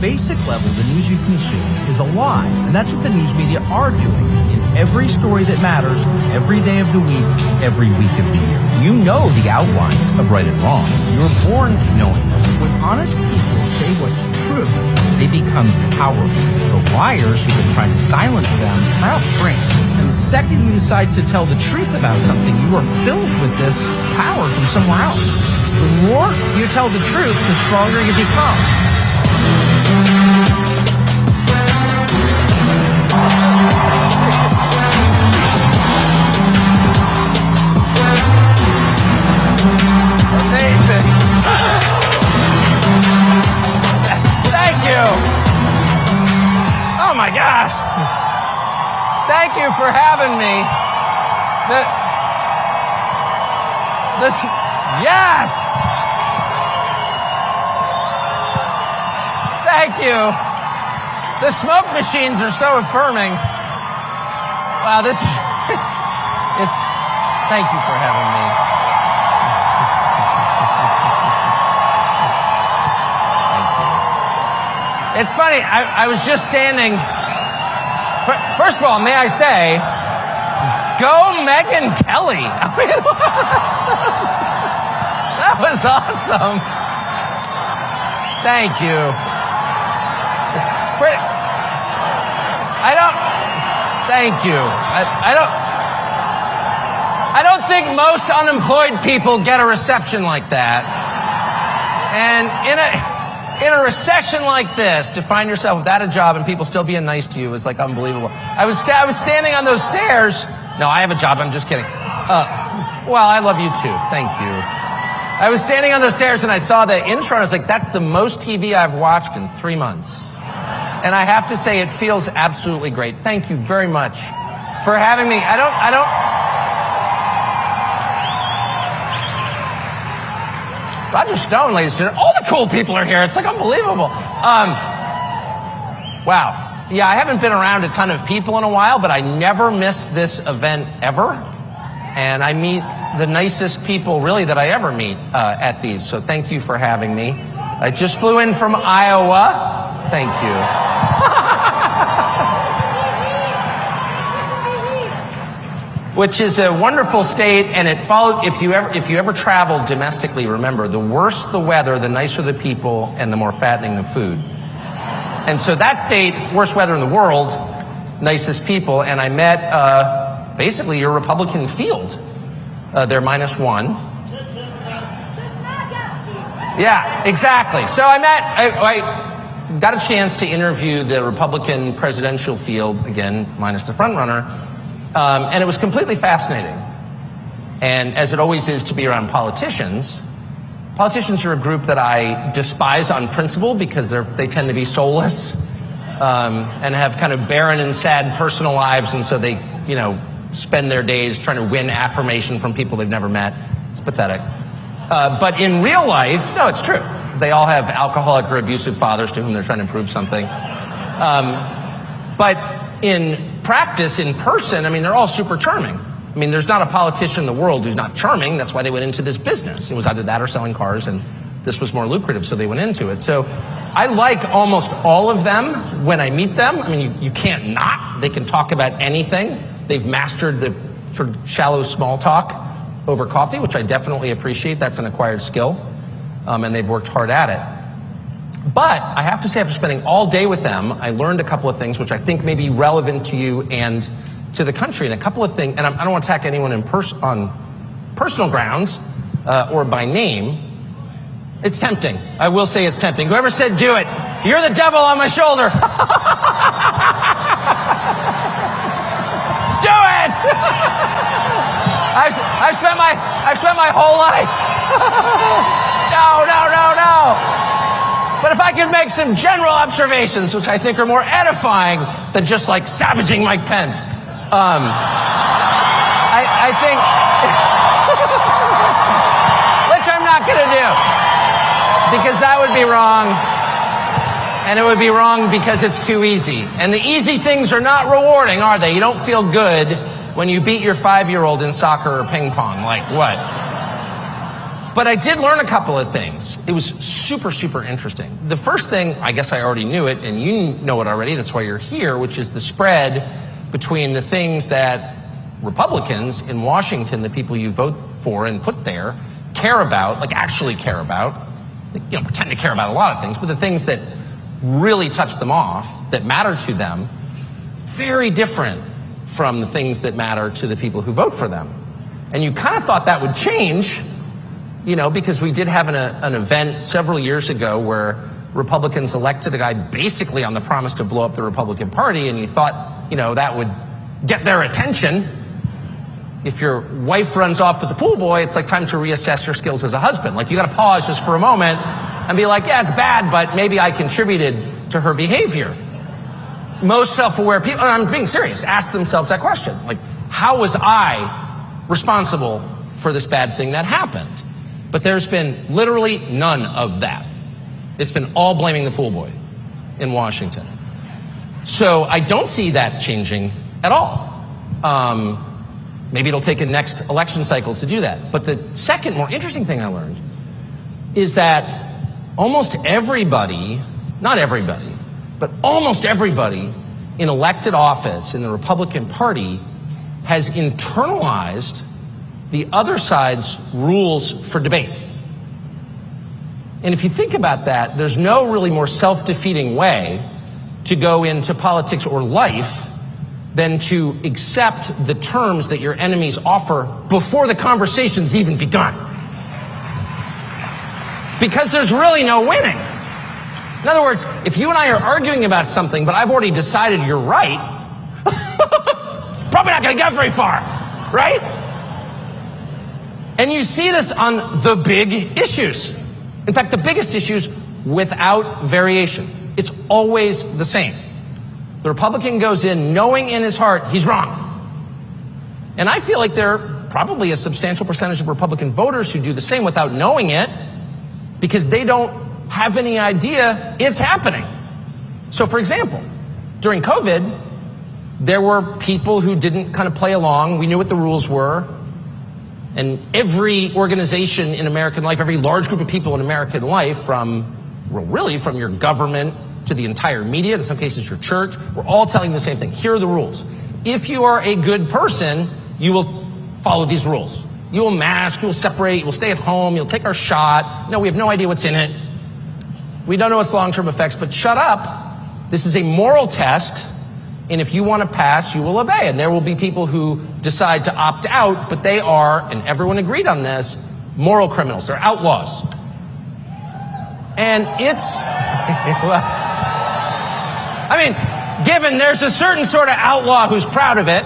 basic level, the news you consume is a lie. And that's what the news media are doing in every story that matters, every day of the week, every week of the year. You know the outlines of right and wrong. You were born knowing them. When honest people say what's true, they become powerful. The liars who've been trying to silence them are outframed. And the second you decide to tell the truth about something, you are filled with this power from somewhere else. The more you tell the truth, the stronger you become. Amazing. Thank you. Oh my gosh. Thank you for having me. Yes! Thank you. The smoke machines are so affirming. Wow, thank you for having me. Thank you. It's funny, I was just standing. First of all, may I say, go Megyn Kelly. I mean, that was awesome. Thank you. Thank you. I don't think most unemployed people get a reception like that. And in a recession like this, to find yourself without a job and people still being nice to you is like unbelievable. I was standing on those stairs. No, I have a job. I'm just kidding. Well, I love you too. Thank you. I was standing on the stairs and I saw the intro and I was like, that's the most TV I've watched in 3 months. And I have to say, it feels absolutely great. Thank you very much for having me. Roger Stone, ladies and gentlemen. All the cool people are here. It's like unbelievable. Wow. Yeah, I haven't been around a ton of people in a while, but I never miss this event ever. And I meet the nicest people, really, that I ever meet at these. So thank you for having me. I just flew in from Iowa. Thank you. Which is a wonderful state, and it follows. If you ever travel domestically, remember, the worse the weather, the nicer the people, and the more fattening the food. And so that state, worst weather in the world, nicest people, and I met basically your Republican field. They're -1. Yeah, exactly. So I got a chance to interview the Republican presidential field, again, minus the front runner, and it was completely fascinating. And as it always is to be around politicians, politicians are a group that I despise on principle because they tend to be soulless and have kind of barren and sad personal lives, and so they, spend their days trying to win affirmation from people they've never met. It's pathetic. But in real life, no, it's true. They all have alcoholic or abusive fathers to whom they're trying to prove something. But in practice, in person, they're all super charming. There's not a politician in the world who's not charming. That's why they went into this business. It was either that or selling cars, and this was more lucrative, so they went into it. So I like almost all of them when I meet them. You can't not. They can talk about anything. They've mastered the sort of shallow small talk over coffee, which I definitely appreciate. That's an acquired skill, and they've worked hard at it. But I have to say, after spending all day with them, I learned a couple of things which I think may be relevant to you and to the country. And a couple of things, and I don't want to attack anyone on personal grounds or by name. It's tempting. I will say it's tempting. Whoever said do it, you're the devil on my shoulder. Do it! I've spent my whole life. No. But if I could make some general observations, which I think are more edifying than just like savaging Mike Pence, I think, which I'm not going to do, because that would be wrong, and it would be wrong because it's too easy. And the easy things are not rewarding, are they? You don't feel good when you beat your 5-year-old in soccer or ping pong. Like what? But I did learn a couple of things. It was super, super interesting. The first thing, I guess I already knew it, and you know it already, that's why you're here, which is the spread between the things that Republicans in Washington, the people you vote for and put there, care about, like actually care about, you know, pretend to care about a lot of things, but the things that really touch them off, that matter to them, very different from the things that matter to the people who vote for them. And you kind of thought that would change, you know, because we did have an event several years ago where Republicans elected a guy basically on the promise to blow up the Republican Party, and you thought, you know, that would get their attention. If your wife runs off with the pool boy, it's like time to reassess your skills as a husband. Like, you got to pause just for a moment and be like, yeah, it's bad, but maybe I contributed to her behavior. Most self-aware people, and I'm being serious, ask themselves that question. Like, how was I responsible for this bad thing that happened? But there's been literally none of that. It's been all blaming the pool boy in Washington. So I don't see that changing at all. Maybe it'll take a next election cycle to do that. But the second, more interesting thing I learned is that almost everybody, not everybody, but almost everybody in elected office in the Republican Party has internalized the other side's rules for debate. And if you think about that, there's no really more self-defeating way to go into politics or life than to accept the terms that your enemies offer before the conversation's even begun. Because there's really no winning. In other words, if you and I are arguing about something, but I've already decided you're right, probably not going to get very far, right? And you see this on the big issues. In fact, the biggest issues without variation. It's always the same. The Republican goes in knowing in his heart he's wrong. And I feel like there are probably a substantial percentage of Republican voters who do the same without knowing it because they don't have any idea it's happening. So, for example, during COVID, there were people who didn't kind of play along. We knew what the rules were. And every organization in American life, every large group of people in American life, from your government to the entire media, in some cases your church, we're all telling the same thing. Here are the rules. If you are a good person, you will follow these rules. You will mask, you will separate, you will stay at home, you'll take our shot. No, we have no idea what's in it. We don't know its long-term effects, but shut up. This is a moral test, and if you want to pass, you will obey. And there will be people who decide to opt out, but they are, and everyone agreed on this, moral criminals. They're outlaws. And it's... I mean, given there's a certain sort of outlaw who's proud of it.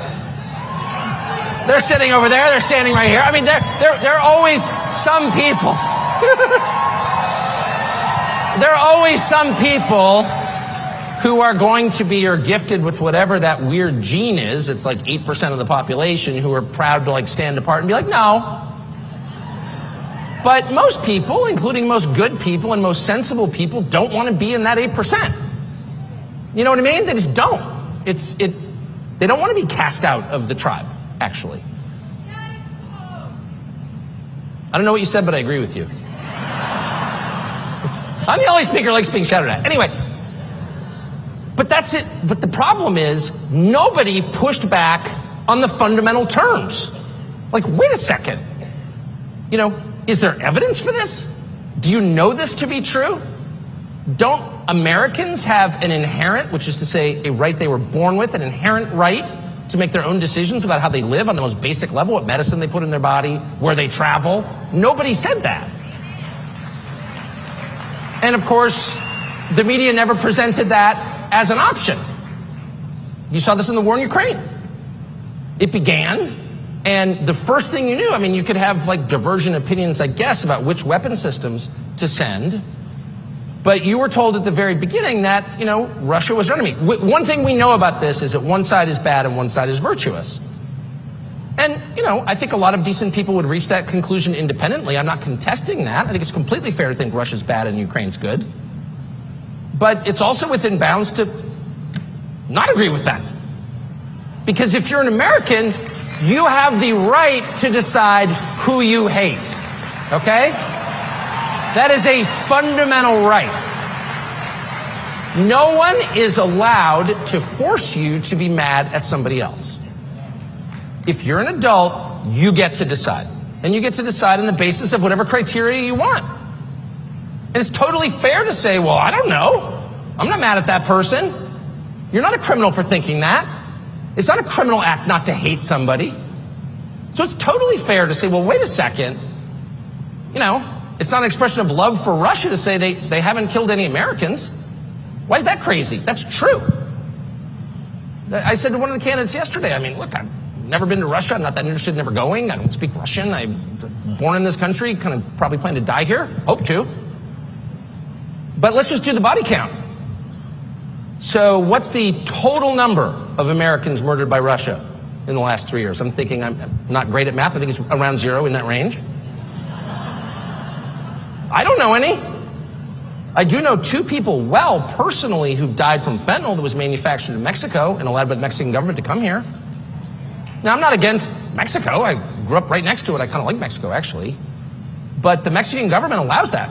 They're sitting over there, they're standing right here. I mean, there are always some people. There are always some people who are going to be or gifted with whatever that weird gene is. It's like 8% of the population who are proud to like stand apart and be like, no. But most people, including most good people and most sensible people, don't want to be in that 8%. You know what I mean? They just don't. They don't want to be cast out of the tribe, actually. I don't know what you said, but I agree with you. I'm the only speaker who likes being shouted at. Anyway, but that's it. But the problem is nobody pushed back on the fundamental terms. Like, wait a second. You know, is there evidence for this? Do you know this to be true? Don't Americans have an inherent, which is to say a right they were born with, an inherent right to make their own decisions about how they live on the most basic level, what medicine they put in their body, where they travel? Nobody said that. And of course, the media never presented that as an option. You saw this in the war in Ukraine. It began, and the first thing you knew, I mean, you could have like divergent opinions, I guess, about which weapon systems to send. But you were told at the very beginning that, you know, Russia was our enemy. One thing we know about this is that one side is bad and one side is virtuous. And, you know, I think a lot of decent people would reach that conclusion independently. I'm not contesting that. I think it's completely fair to think Russia's bad and Ukraine's good. But it's also within bounds to not agree with that. Because if you're an American, you have the right to decide who you hate. Okay? That is a fundamental right. No one is allowed to force you to be mad at somebody else. If you're an adult, you get to decide. And you get to decide on the basis of whatever criteria you want. And it's totally fair to say, well, I don't know. I'm not mad at that person. You're not a criminal for thinking that. It's not a criminal act not to hate somebody. So it's totally fair to say, well, wait a second. It's not an expression of love for Russia to say they haven't killed any Americans. Why is that crazy? That's true. I said to one of the candidates yesterday, look, I've never been to Russia. I'm not that interested in ever going. I don't speak Russian. I'm born in this country, kind of probably plan to die here. Hope to. But let's just do the body count. So what's the total number of Americans murdered by Russia in the last 3 years? I'm thinking, I'm not great at math. I think it's around 0 in that range. I don't know any. I do know 2 people personally who've died from fentanyl that was manufactured in Mexico and allowed by the Mexican government to come here. Now, I'm not against Mexico. I grew up right next to it. I kind of like Mexico, actually. But the Mexican government allows that.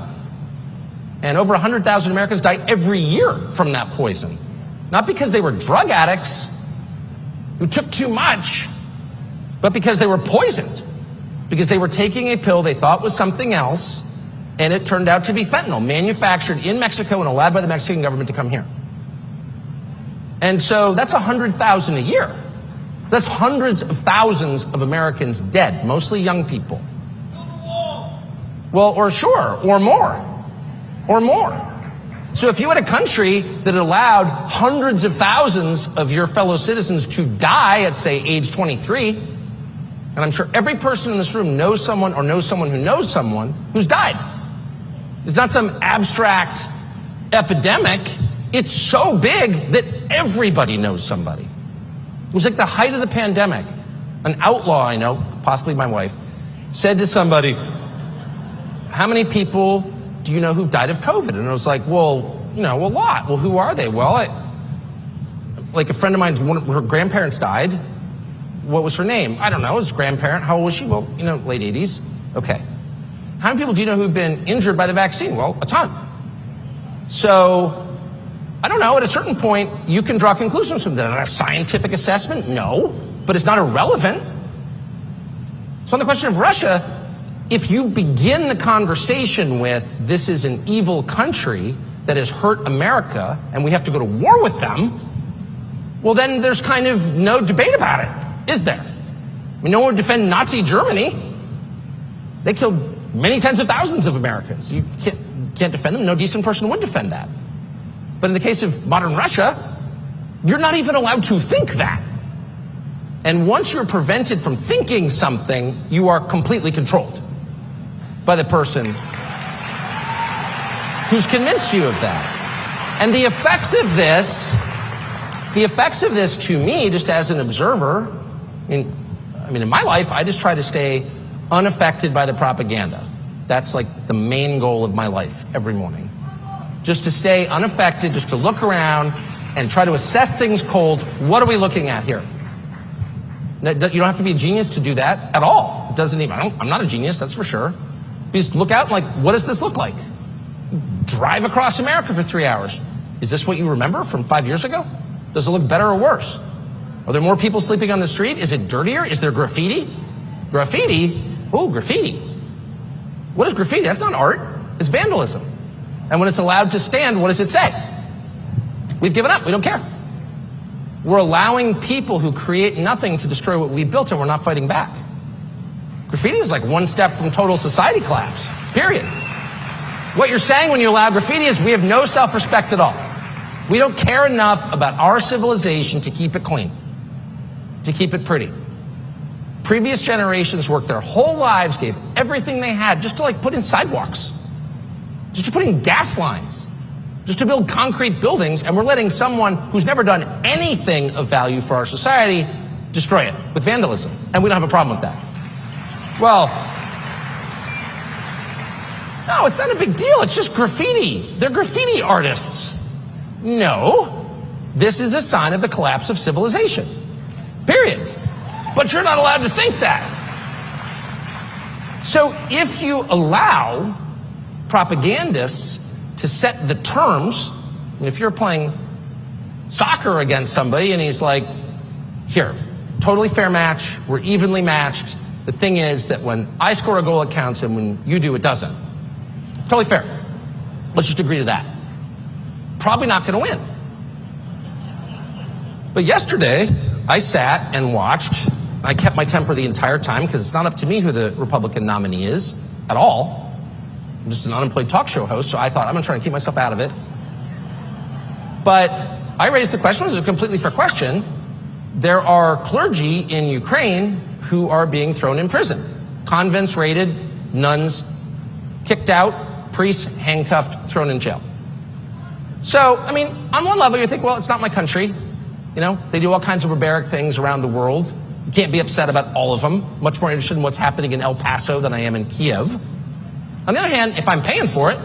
And over 100,000 Americans die every year from that poison. Not because they were drug addicts who took too much, but because they were poisoned. Because they were taking a pill they thought was something else, and it turned out to be fentanyl, manufactured in Mexico and allowed by the Mexican government to come here. And so that's 100,000 a year. That's hundreds of thousands of Americans dead, mostly young people. Well, or more. So if you had a country that allowed hundreds of thousands of your fellow citizens to die at, say, age 23, and I'm sure every person in this room knows someone or knows someone who knows someone who's died. It's not some abstract epidemic. It's so big that everybody knows somebody. It was like the height of the pandemic. An outlaw I know, possibly my wife, said to somebody, how many people do you know who've died of COVID? And I was like, well, a lot. Well, who are they? Well, like a friend of mine's, her grandparents died. What was her name? I don't know. His grandparent. How old was she? Well, late 80s. Okay. How many people do you know who've been injured by the vaccine? Well, a ton. So, I don't know. At a certain point, you can draw conclusions from that. A scientific assessment? No. But it's not irrelevant. So on the question of Russia, if you begin the conversation with, this is an evil country that has hurt America and we have to go to war with them, well, then there's kind of no debate about it, is there? No one would defend Nazi Germany. They killed many tens of thousands of Americans. You can't defend them. No decent person would defend that. But in the case of modern Russia, you're not even allowed to think that. And once you're prevented from thinking something, you are completely controlled by the person who's convinced you of that. And the effects of this to me, just as an observer, in my life, I just try to stay unaffected by the propaganda. That's like the main goal of my life every morning. Just to stay unaffected, just to look around and try to assess things cold. What are we looking at here? You don't have to be a genius to do that at all. It doesn't even, I'm not a genius, that's for sure. Just look out and what does this look like? Drive across America for 3 hours. Is this what you remember from 5 years ago? Does it look better or worse? Are there more people sleeping on the street? Is it dirtier? Is there graffiti? Graffiti? Ooh, graffiti. What is graffiti? That's not art. It's vandalism. And when it's allowed to stand, what does it say? We've given up. We don't care. We're allowing people who create nothing to destroy what we built, and we're not fighting back. Graffiti is like one step from total society collapse, period. What you're saying when you allow graffiti is we have no self-respect at all. We don't care enough about our civilization to keep it clean, to keep it pretty. Previous generations worked their whole lives, gave everything they had just to put in sidewalks, just to put in gas lines, just to build concrete buildings, and we're letting someone who's never done anything of value for our society destroy it with vandalism. And we don't have a problem with that. Well, no, it's not a big deal. It's just graffiti. They're graffiti artists. No, this is a sign of the collapse of civilization. Period. But you're not allowed to think that. So if you allow propagandists to set the terms, and if you're playing soccer against somebody and he's like, here, totally fair match, we're evenly matched. The thing is that when I score a goal, it counts, and when you do, it doesn't. Totally fair. Let's just agree to that. Probably not going to win. But yesterday, I sat and watched. I kept my temper the entire time because it's not up to me who the Republican nominee is at all. I'm just an unemployed talk show host, so I thought I'm going to try and keep myself out of it. But I raised the question, it was a completely fair question. There are clergy in Ukraine who are being thrown in prison. Convents raided, nuns kicked out, priests handcuffed, thrown in jail. So, I mean, on one level you think, well, it's not my country. You know, they do all kinds of barbaric things around the world. You can't be upset about all of them. Much more interested in what's happening in El Paso than I am in Kiev. On the other hand, if I'm paying for it,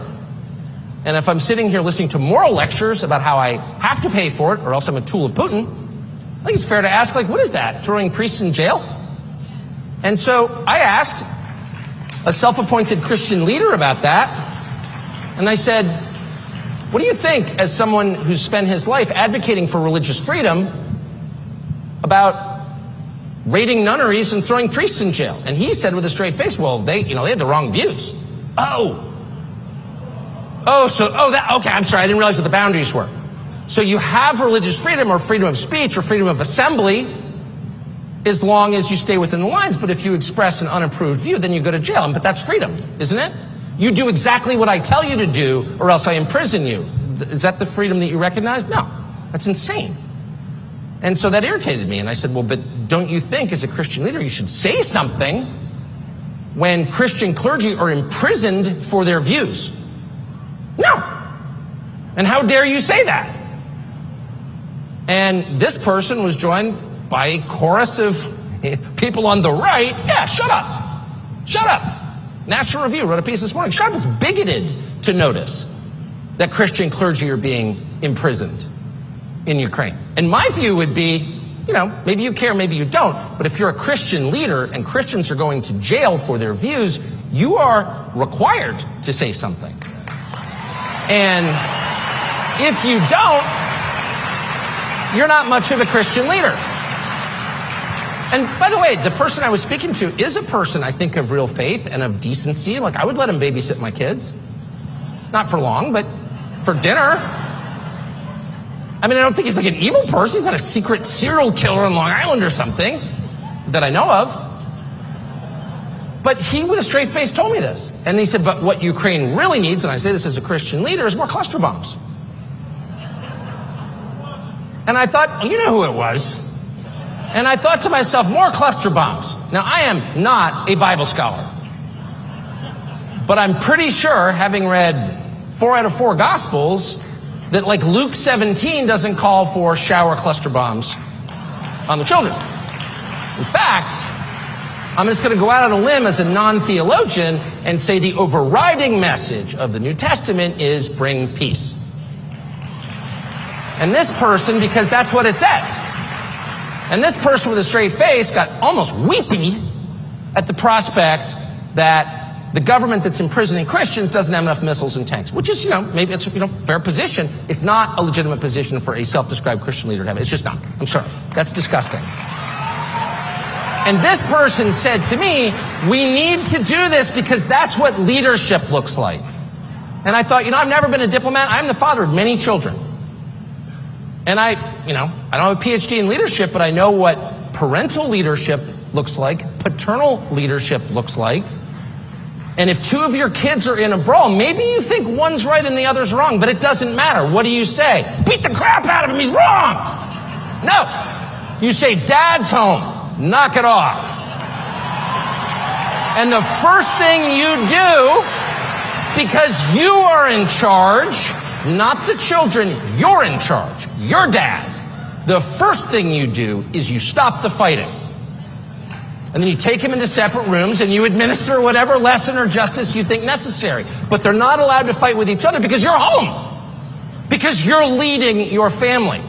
and if I'm sitting here listening to moral lectures about how I have to pay for it, or else I'm a tool of Putin, I think it's fair to ask, like, what is that? Throwing priests in jail? And so I asked a self-appointed Christian leader about that, and I said, what do you think, as someone who's spent his life advocating for religious freedom, about raiding nunneries and throwing priests in jail? And he said with a straight face, well, they had the wrong views. Okay, I'm sorry, I didn't realize what the boundaries were. So you have religious freedom or freedom of speech or freedom of assembly as long as you stay within the lines, but if you express an unapproved view, then you go to jail. But that's freedom, isn't it? You do exactly what I tell you to do, or else I imprison you. Is that the freedom that you recognize? No, that's insane. And so that irritated me, and I said, well, but don't you think as a Christian leader you should say something when Christian clergy are imprisoned for their views? No. And how dare you say that? And this person was joined by a chorus of people on the right. Yeah, shut up. Shut up. National Review wrote a piece this morning. Shut up, it's bigoted to notice that Christian clergy are being imprisoned in Ukraine. And my view would be, maybe you care, maybe you don't, but if you're a Christian leader and Christians are going to jail for their views, you are required to say something. And if you don't, you're not much of a Christian leader. And by the way, the person I was speaking to is a person, I think, of real faith and of decency. Like, I would let him babysit my kids. Not for long, but for dinner. I mean, I don't think he's like an evil person. He's not a secret serial killer on Long Island or something that I know of. But he, with a straight face, told me this. And he said, but what Ukraine really needs, and I say this as a Christian leader, is more cluster bombs. And I thought, well, you know who it was. And I thought to myself, more cluster bombs. Now, I am not a Bible scholar. But I'm pretty sure, having read 4 out of 4 Gospels, that like Luke 17 doesn't call for shower cluster bombs on the children. In fact, I'm just going to go out on a limb as a non-theologian and say the overriding message of the New Testament is bring peace. And this person, because that's what it says. And this person with a straight face got almost weepy at the prospect that the government that's imprisoning Christians doesn't have enough missiles and tanks, which is, maybe it's, fair position. It's not a legitimate position for a self-described Christian leader to have. It's just not. I'm sorry. That's disgusting. And this person said to me, we need to do this because that's what leadership looks like. And I thought, I've never been a diplomat. I'm the father of many children. And I don't have a PhD in leadership, but I know what parental leadership looks like, paternal leadership looks like. And if 2 of your kids are in a brawl, maybe you think one's right and the other's wrong, but it doesn't matter. What do you say? Beat the crap out of him, he's wrong! No. You say, Dad's home, knock it off. And the first thing you do, because you are in charge, not the children, you're in charge. You're dad. The first thing you do is you stop the fighting. And then you take them into separate rooms and you administer whatever lesson or justice you think necessary. But they're not allowed to fight with each other because you're home. Because you're leading your family.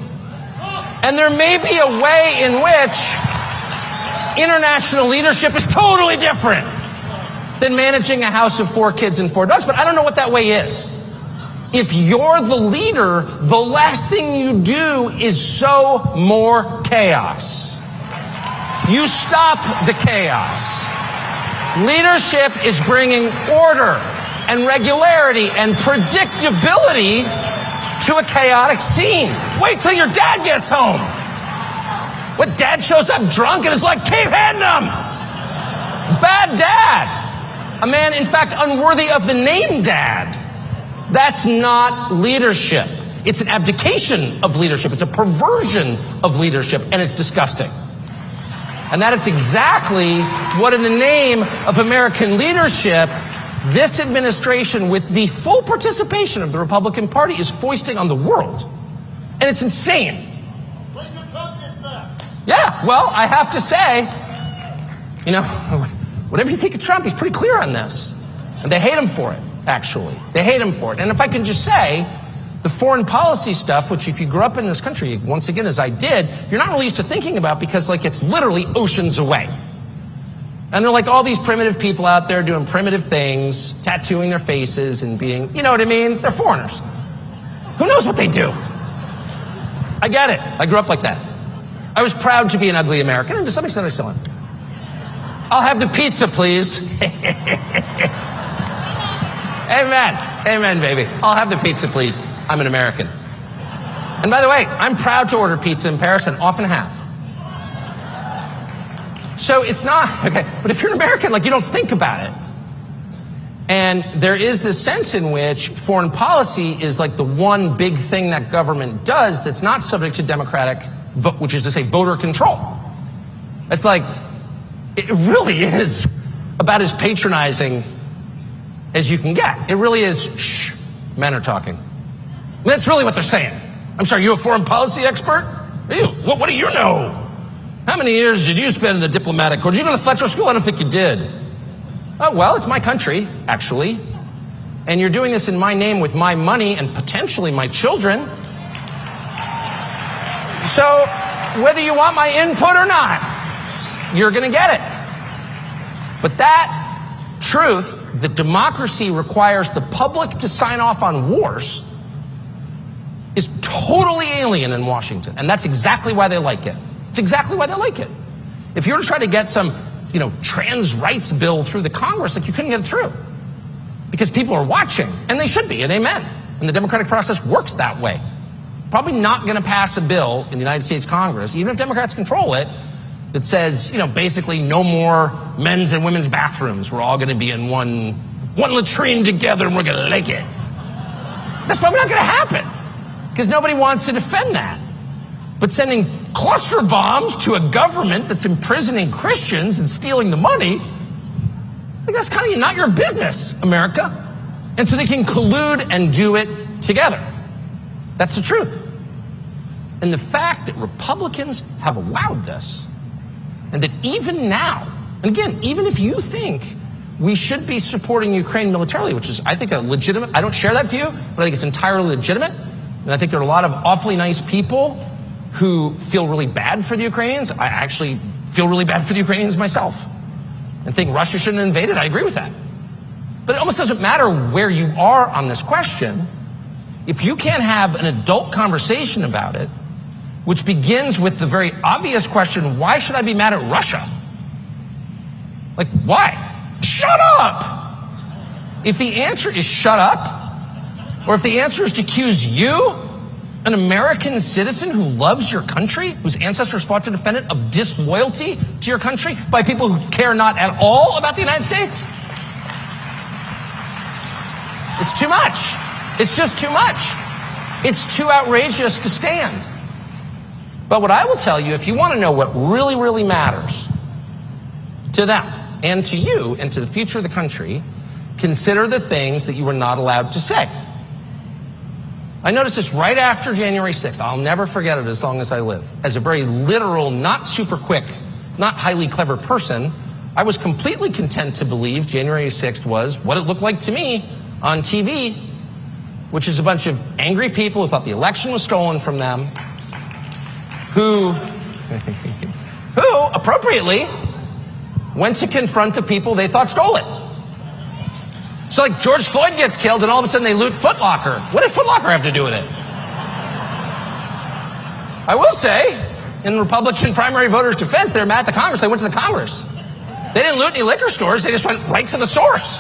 And there may be a way in which international leadership is totally different. than managing a house of 4 kids and 4 dogs, but I don't know what that way is. If you're the leader, the last thing you do is sow more chaos. You stop the chaos. Leadership is bringing order and regularity and predictability to a chaotic scene. Wait till your dad gets home. What, dad shows up drunk and is like, keep hitting him. Bad dad. A man, in fact, unworthy of the name dad. That's not leadership. It's an abdication of leadership. It's a perversion of leadership, and it's disgusting. And that is exactly what, in the name of American leadership, this administration, with the full participation of the Republican Party, is foisting on the world. And it's insane. Yeah, well, I have to say, you know, whatever you think of Trump, he's pretty clear on this. And they hate him for it, actually. They hate him for it. And if I can just say, the foreign policy stuff, which if you grew up in this country, once again, as I did, you're not really used to thinking about because, like, it's literally oceans away. And they're like all these primitive people out there doing primitive things, tattooing their faces and being, you know what I mean? They're foreigners. Who knows what they do? I get it. I grew up like that. I was proud to be an ugly American, and to some extent I still am. I'll have the pizza, please. Amen. Amen, baby. I'll have the pizza, please. I'm an American. And by the way, I'm proud to order pizza in Paris and often have. So it's not, okay, but if you're an American, like, you don't think about it. And there is this sense in which foreign policy is like the one big thing that government does that's not subject to democratic vote, which is to say voter control. It's like, it really is about as patronizing as you can get. It really is, shh, men are talking. That's really what they're saying. I'm sorry, you a foreign policy expert? What do you know? How many years did you spend in the diplomatic corps? Did you go to Fletcher School? I don't think you did. Oh, well, it's my country, actually. And you're doing this in my name with my money and potentially my children. So whether you want my input or not, you're going to get it. But that truth, that democracy requires the public to sign off on wars, is totally alien in Washington. And that's exactly why they like it. It's exactly why they like it. If you were to try to get some, you know, trans rights bill through the Congress, like, you couldn't get it through. Because people are watching, and they should be, and amen. And the democratic process works that way. Probably not going to pass a bill in the United States Congress, even if Democrats control it, that says, you know, basically no more men's and women's bathrooms. We're all going to be in one latrine together, and we're going to like it. That's probably not going to happen, because nobody wants to defend that. But sending cluster bombs to a government that's imprisoning Christians and stealing the money, like, that's kind of not your business, America. And so they can collude and do it together. That's the truth. And the fact that Republicans have allowed this, and that even now, and again, even if you think we should be supporting Ukraine militarily, which is, I think, a legitimate, I don't share that view, but I think it's entirely legitimate. And I think there are a lot of awfully nice people who feel really bad for the Ukrainians. I actually feel really bad for the Ukrainians myself and think Russia shouldn't have invaded. I agree with that. But it almost doesn't matter where you are on this question. If you can't have an adult conversation about it, which begins with the very obvious question, why should I be mad at Russia? Like, why? Shut up! If the answer is shut up, or if the answer is to accuse you, an American citizen who loves your country, whose ancestors fought to defend it, of disloyalty to your country by people who care not at all about the United States? It's too much. It's just too much. It's too outrageous to stand. But what I will tell you, if you want to know what really, really matters to them and to you and to the future of the country, consider the things that you were not allowed to say. I noticed this right after January 6th. I'll never forget it as long as I live. As a very literal, not super quick, not highly clever person, I was completely content to believe January 6th was what it looked like to me on TV, which is a bunch of angry people who thought the election was stolen from them, who appropriately went to confront the people they thought stole it. So like George Floyd gets killed and all of a sudden they loot Foot Locker. What did Foot Locker have to do with it? I will say, in Republican primary voters' defense, they're mad at the Congress. They went to the Congress. They didn't loot any liquor stores. They just went right to the source.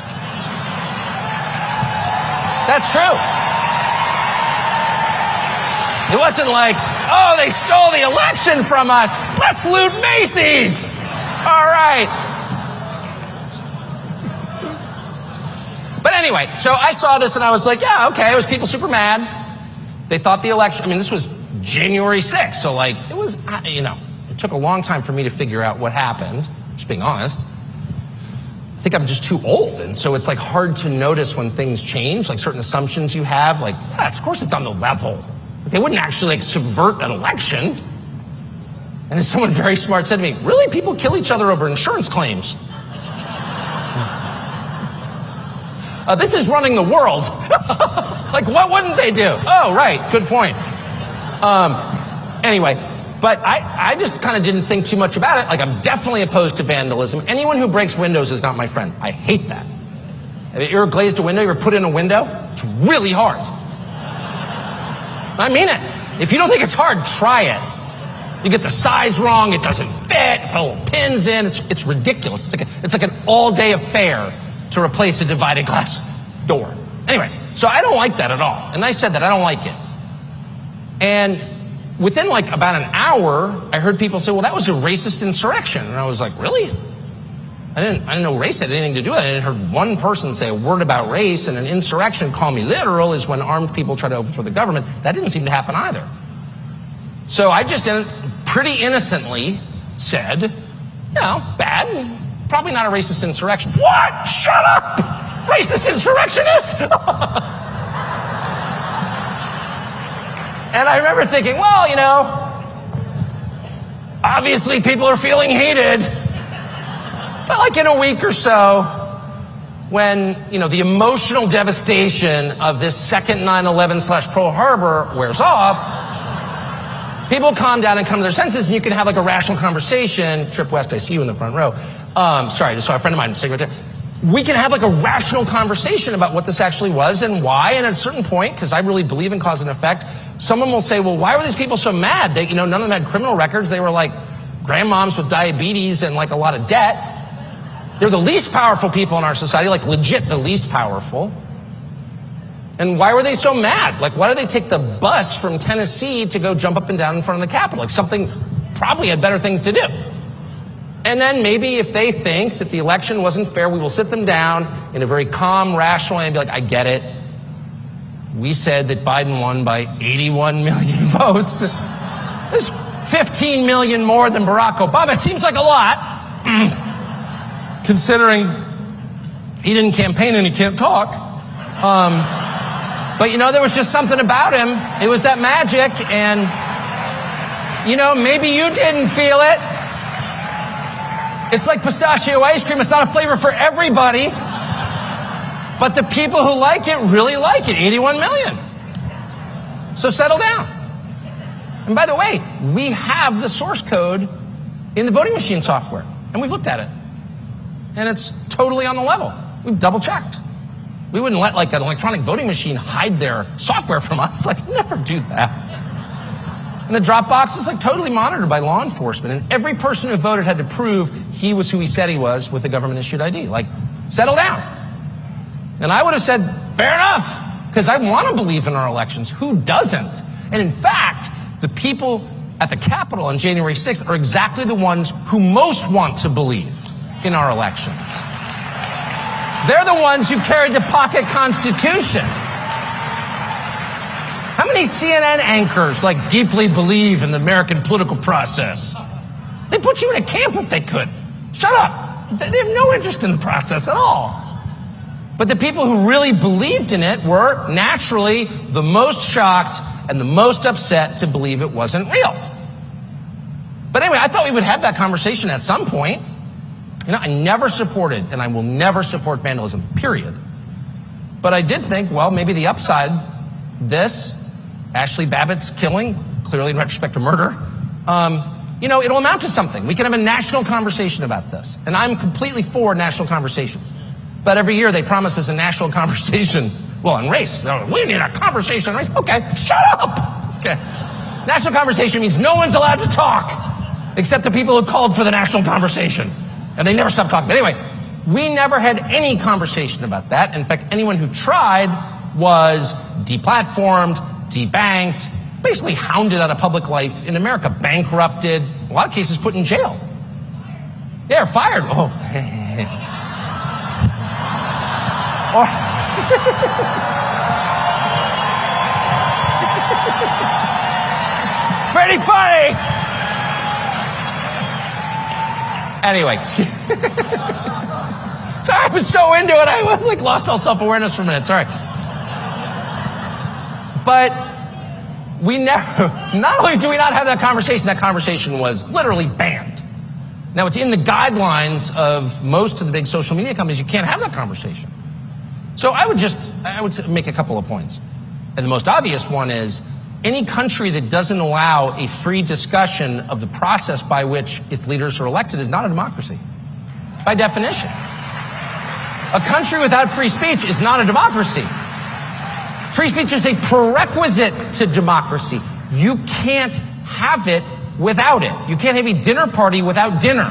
That's true. It wasn't like, oh, they stole the election from us. Let's loot Macy's. All right. But anyway, so I saw this and I was like, yeah, okay. It was people super mad. They thought the election, I mean, this was January 6th. So like, it was, it took a long time for me to figure out what happened, just being honest. I think I'm just too old. And so it's like hard to notice when things change, like certain assumptions you have, like, yeah, of course it's on the level. But they wouldn't actually like subvert an election. And then someone very smart said to me, really? People kill each other over insurance claims. This is running the world. Like, what wouldn't they do? Oh, right. Good point. Anyway, but I just kind of didn't think too much about it. Like, I'm definitely opposed to vandalism. Anyone who breaks windows is not my friend. I hate that. If you ever glazed a window, you ever put in a window, it's really hard. I mean it. If you don't think it's hard, try it. You get the size wrong, it doesn't fit, put little pins in, it's ridiculous. It's like an all-day affair to replace a divided glass door. Anyway, so I don't like that at all. And I said that I don't like it. And within like about an hour, I heard people say, well, that was a racist insurrection. And I was like, really? I didn't know race had anything to do with it. I didn't heard one person say a word about race, and an insurrection, call me literal, is when armed people try to overthrow the government. That didn't seem to happen either. So I just pretty innocently said, bad, probably not a racist insurrection. What? Shut up! Racist insurrectionist? And I remember thinking, well, obviously people are feeling heated. But like in a week or so, when, the emotional devastation of this second 9/11/Pearl Harbor wears off, people calm down and come to their senses, and you can have like a rational conversation. Trip West, I see you in the front row. Sorry, just saw a friend of mine sitting right there. We can have like a rational conversation about what this actually was and why. And at a certain point, because I really believe in cause and effect, someone will say, well, why were these people so mad? They, none of them had criminal records. They were like grandmoms with diabetes and like a lot of debt. They're the least powerful people in our society, like legit the least powerful. And why were they so mad? Like, why did they take the bus from Tennessee to go jump up and down in front of the Capitol? Like, something probably had better things to do. And then maybe if they think that the election wasn't fair, we will sit them down in a very calm, rational way and be like, I get it. We said that Biden won by 81 million votes. This is 15 million more than Barack Obama. It seems like a lot, considering he didn't campaign and he can't talk. But there was just something about him. It was that magic, and maybe you didn't feel it. It's like pistachio ice cream. It's not a flavor for everybody. But the people who like it really like it. 81 million. So settle down. And by the way, we have the source code in the voting machine software. And we've looked at it. And it's totally on the level. We've double checked. We wouldn't let like an electronic voting machine hide their software from us. Like, never do that. And the drop box is like totally monitored by law enforcement. And every person who voted had to prove he was who he said he was with a government issued ID. Like, settle down. And I would have said, fair enough, because I want to believe in our elections. Who doesn't? And in fact, the people at the Capitol on January 6th are exactly the ones who most want to believe in our elections. They're the ones who carried the pocket constitution. How many CNN anchors like deeply believe in the American political process? They put you in a camp if they could. Shut up. They have no interest in the process at all. But the people who really believed in it were naturally the most shocked and the most upset to believe it wasn't real. But anyway, I thought we would have that conversation at some point. I never supported, and I will never support vandalism, period. But I did think, well, maybe the upside, this, Ashley Babbitt's killing, clearly in retrospect to murder, it'll amount to something. We can have a national conversation about this. And I'm completely for national conversations. But every year they promise us a national conversation. Well, on race. We need a conversation on race. Okay, shut up. Okay. National conversation means no one's allowed to talk except the people who called for the national conversation. And they never stop talking. But anyway, we never had any conversation about that. In fact, anyone who tried was deplatformed, debanked, basically hounded out of public life in America, bankrupted, in a lot of cases put in jail. They're fired. Oh. Pretty funny. Anyway, excuse sorry, I was so into it, I like lost all self-awareness for a minute. Sorry. But we never, not only do we not have that conversation was literally banned. Now it's in the guidelines of most of the big social media companies. You can't have that conversation. So I would make a couple of points. And the most obvious one is any country that doesn't allow a free discussion of the process by which its leaders are elected is not a democracy, by definition. A country without free speech is not a democracy. Free speech is a prerequisite to democracy. You can't have it without it. You can't have a dinner party without dinner.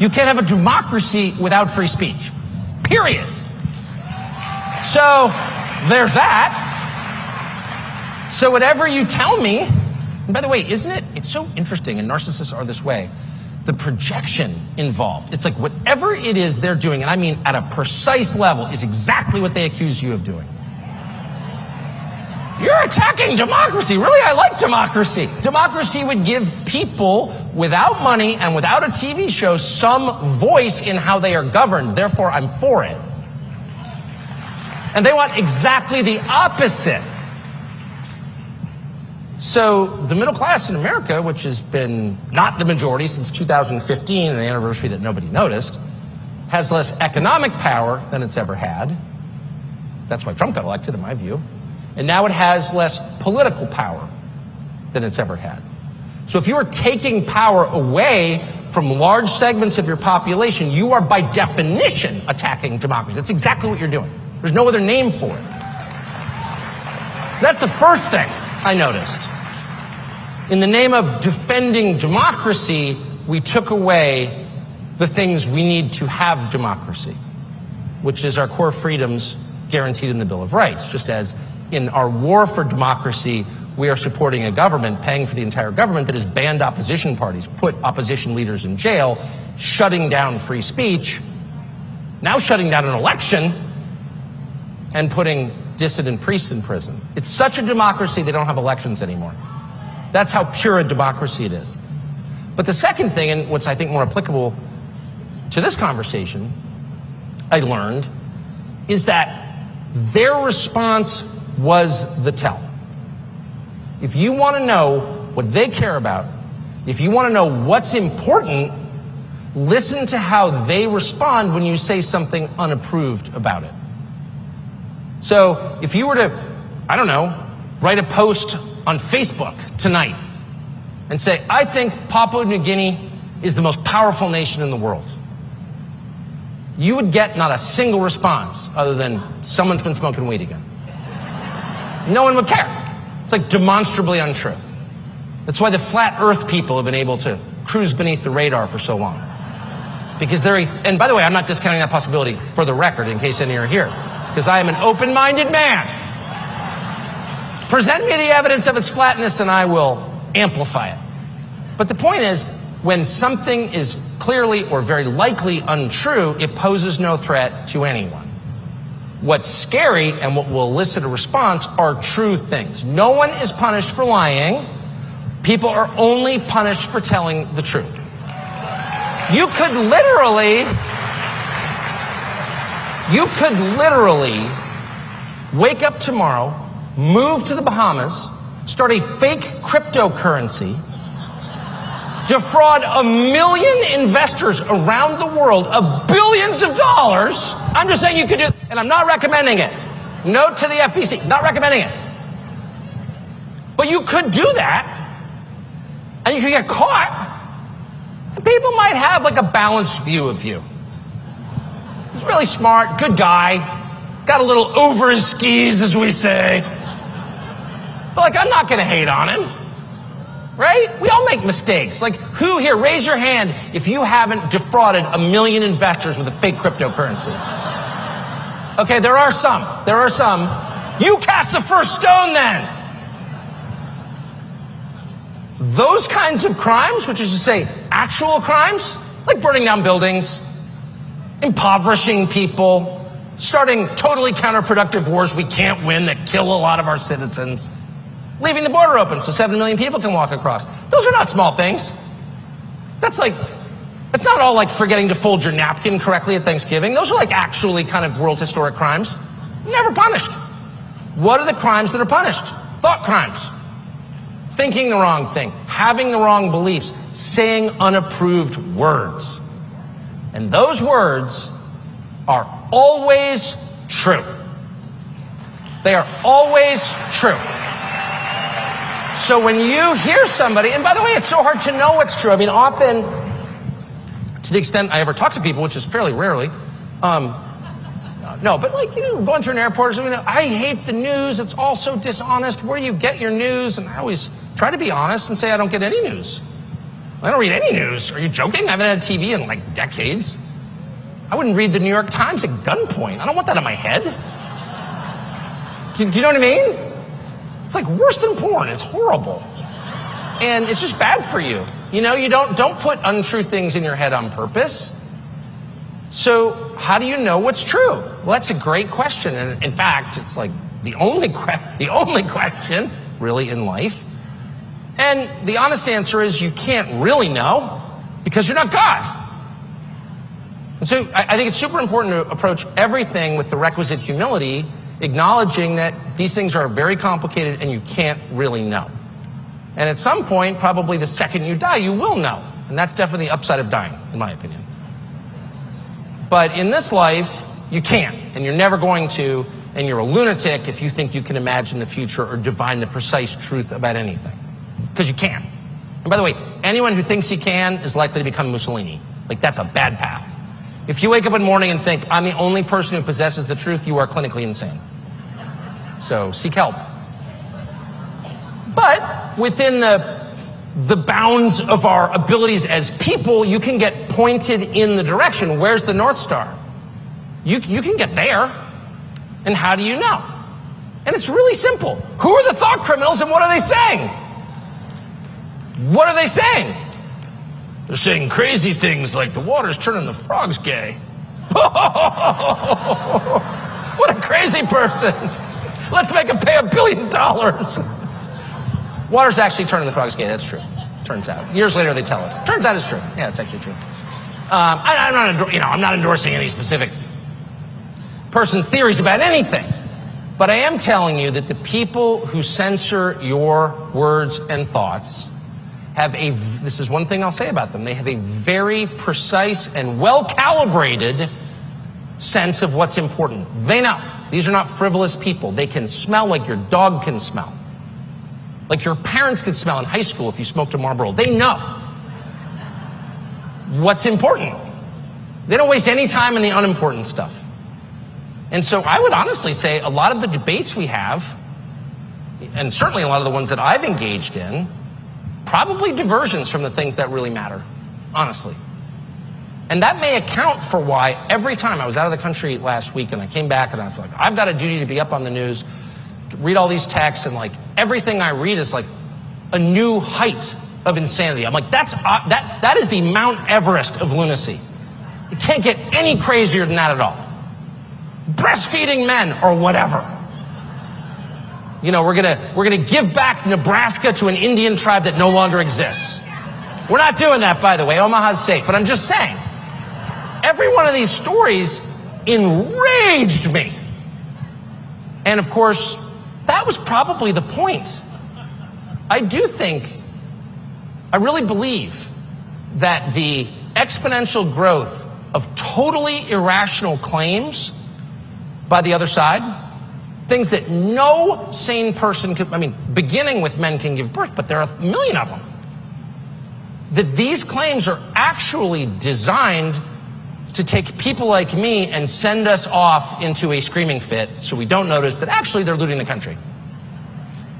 You can't have a democracy without free speech. Period. So there's that. So whatever you tell me, and by the way, it's so interesting, and narcissists are this way, the projection involved. It's like whatever it is they're doing, and I mean at a precise level, is exactly what they accuse you of doing. You're attacking democracy. Really, I like democracy. Democracy would give people without money and without a TV show some voice in how they are governed. Therefore, I'm for it. And they want exactly the opposite. So the middle class in America, which has been not the majority since 2015, an anniversary that nobody noticed, has less economic power than it's ever had. That's why Trump got elected, in my view. And now it has less political power than it's ever had. So if you are taking power away from large segments of your population, you are by definition attacking democracy. That's exactly what you're doing. There's no other name for it. So that's the first thing I noticed. In the name of defending democracy, we took away the things we need to have democracy, which is our core freedoms guaranteed in the Bill of Rights. Just as in our war for democracy, we are supporting a government, paying for the entire government that has banned opposition parties, put opposition leaders in jail, shutting down free speech, now shutting down an election, and putting dissident priests in prison. It's such a democracy they don't have elections anymore. That's how pure a democracy it is. But the second thing, and what's I think more applicable to this conversation, I learned, is that their response was the tell. If you want to know what they care about, if you want to know what's important, listen to how they respond when you say something unapproved about it. So if you were to, I don't know, write a post on Facebook tonight and say, I think Papua New Guinea is the most powerful nation in the world, you would get not a single response other than someone's been smoking weed again. No one would care. It's like demonstrably untrue. That's why the flat earth people have been able to cruise beneath the radar for so long. Because and by the way, I'm not discounting that possibility for the record in case any are here, because I am an open-minded man. Present me the evidence of its flatness and I will amplify it. But the point is, when something is clearly or very likely untrue, it poses no threat to anyone. What's scary and what will elicit a response are true things. No one is punished for lying. People are only punished for telling the truth. You could literally wake up tomorrow, move to the Bahamas, start a fake cryptocurrency, defraud 1 million investors around the world of billions of dollars. I'm just saying you could do it, and I'm not recommending it. Note to the FEC, not recommending it. But you could do that, and you could get caught, and people might have like a balanced view of you. really smart, good guy, got a little over his skis, as we say. But like, I'm not gonna hate on him, right? We all make mistakes. Like, who here, raise your hand if you haven't defrauded 1 million investors with a fake cryptocurrency. Okay, there are some. You cast the first stone then. Those kinds of crimes, which is to say actual crimes, like burning down buildings, impoverishing people, starting totally counterproductive wars we can't win that kill a lot of our citizens, leaving the border open so 7 million people can walk across. Those are not small things. It's not all like forgetting to fold your napkin correctly at Thanksgiving. Those are like actually kind of world historic crimes. Never punished. What are the crimes that are punished? Thought crimes. Thinking the wrong thing, having the wrong beliefs, saying unapproved words. And those words are always true. They are always true. So when you hear somebody, and by the way, it's so hard to know what's true. I mean, often, to the extent I ever talk to people, which is fairly rarely, no, but like, going through an airport or something, I hate the news. It's all so dishonest. Where do you get your news? And I always try to be honest and say I don't get any news. I don't read any news. Are you joking? I haven't had TV in like decades. I wouldn't read the New York Times at gunpoint. I don't want that in my head. Do you know what I mean? It's like worse than porn. It's horrible. And it's just bad for you. You don't put untrue things in your head on purpose. So how do you know what's true? Well, that's a great question. And in fact, it's like the only question really in life. And the honest answer is you can't really know because you're not God. And so I think it's super important to approach everything with the requisite humility, acknowledging that these things are very complicated and you can't really know. And at some point, probably the second you die, you will know. And that's definitely the upside of dying, in my opinion. But in this life, you can't, and you're never going to, and you're a lunatic if you think you can imagine the future or divine the precise truth about anything. Because you can't. And by the way, anyone who thinks he can is likely to become Mussolini. Like, that's a bad path. If you wake up in the morning and think, I'm the only person who possesses the truth, you are clinically insane. So seek help. But within the bounds of our abilities as people, you can get pointed in the direction. Where's the North Star? You can get there. And how do you know? And it's really simple. Who are the thought criminals and what are they saying? What are they saying? They're saying crazy things like the water's turning the frogs gay. What a crazy person. Let's make him pay $1 billion. Water's actually turning the frogs gay. That's true. Turns out. Years later, they tell us. Turns out it's true. Yeah, it's actually true. I'm not endorsing any specific person's theories about anything. But I am telling you that the people who censor your words and thoughts this is one thing I'll say about them, they have a very precise and well-calibrated sense of what's important. They know. These are not frivolous people. They can smell like your dog can smell. Like your parents could smell in high school if you smoked a Marlboro. They know what's important. They don't waste any time in the unimportant stuff. And so I would honestly say a lot of the debates we have, and certainly a lot of the ones that I've engaged in, probably diversions from the things that really matter, honestly. And that may account for why every time I was out of the country last week and I came back and I feel like I've got a duty to be up on the news, read all these texts, and like everything I read is like a new height of insanity. I'm like, that is the Mount Everest of lunacy. It can't get any crazier than that at all. Breastfeeding men or whatever. We're gonna give back Nebraska to an Indian tribe that no longer exists. We're not doing that, by the way. Omaha's safe. But I'm just saying, every one of these stories enraged me. And of course, that was probably the point. I really believe that the exponential growth of totally irrational claims by the other side, things that no sane person could, beginning with men can give birth, but there are 1 million of them, that these claims are actually designed to take people like me and send us off into a screaming fit so we don't notice that actually they're looting the country.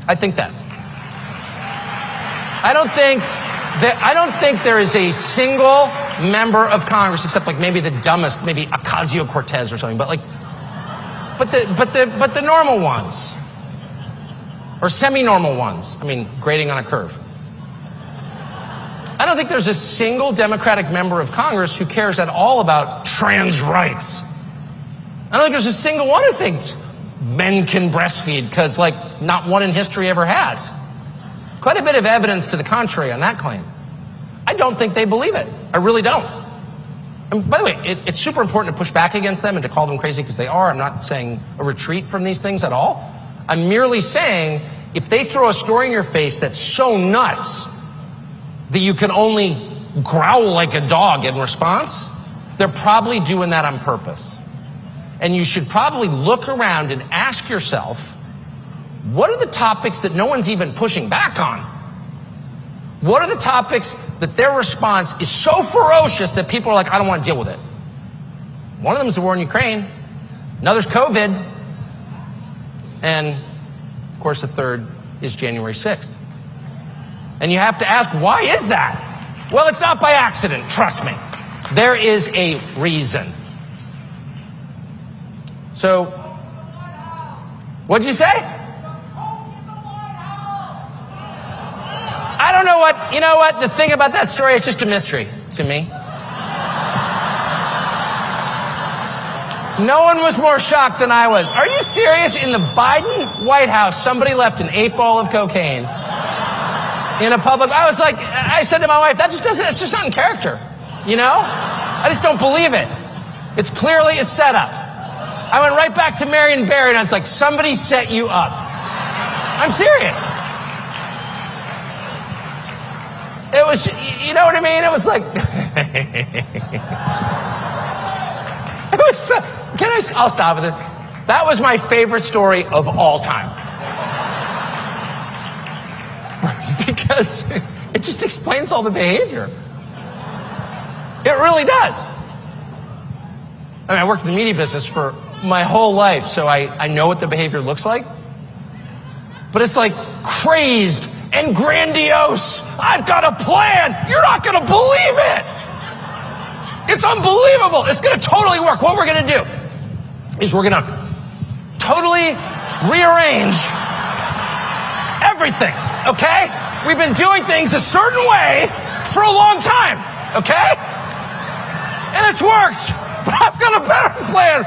I think that. I don't think there is a single member of Congress, except like maybe the dumbest, maybe Ocasio-Cortez or something, but the normal ones, or semi-normal ones. I mean, grading on a curve. I don't think there's a single Democratic member of Congress who cares at all about trans rights. I don't think there's a single one who thinks men can breastfeed, because like not one in history ever has. Quite a bit of evidence to the contrary on that claim. I don't think they believe it. I really don't. And by the way, it's super important to push back against them and to call them crazy, because they are. I'm not saying a retreat from these things at all. I'm merely saying if they throw a story in your face that's so nuts that you can only growl like a dog in response, they're probably doing that on purpose. And you should probably look around and ask yourself, what are the topics that no one's even pushing back on? What are the topics that their response is so ferocious that people are like, I don't want to deal with it? One of them is the war in Ukraine. Another's COVID. And, of course, the third is January 6th. And you have to ask, why is that? Well, it's not by accident, trust me. There is a reason. So, what'd you say? I don't know what, you know what? The thing about that story, it's just a mystery to me. No one was more shocked than I was. Are you serious? In the Biden White House, somebody left an 8-ball of cocaine in a public. I was like, I said to my wife, it's just not in character. You know? I just don't believe it. It's clearly a setup. I went right back to Marion Barry and I was like, somebody set you up. I'm serious. It was, you know what I mean? It was like, it was, I'll stop with it. That was my favorite story of all time. Because it just explains all the behavior. It really does. I mean, I worked in the media business for my whole life, so I know what the behavior looks like. But it's like crazed and grandiose. I've got a plan. You're not going to believe it. It's unbelievable. It's going to totally work. What we're going to do is we're going to totally rearrange everything, okay? We've been doing things a certain way for a long time, okay? And it's worked. But I've got a better plan.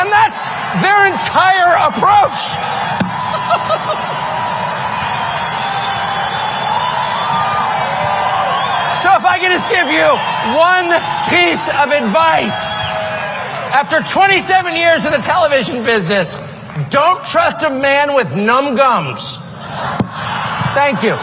And that's their entire approach. So if I can just give you one piece of advice, after 27 years in the television business, don't trust a man with numb gums. Thank you.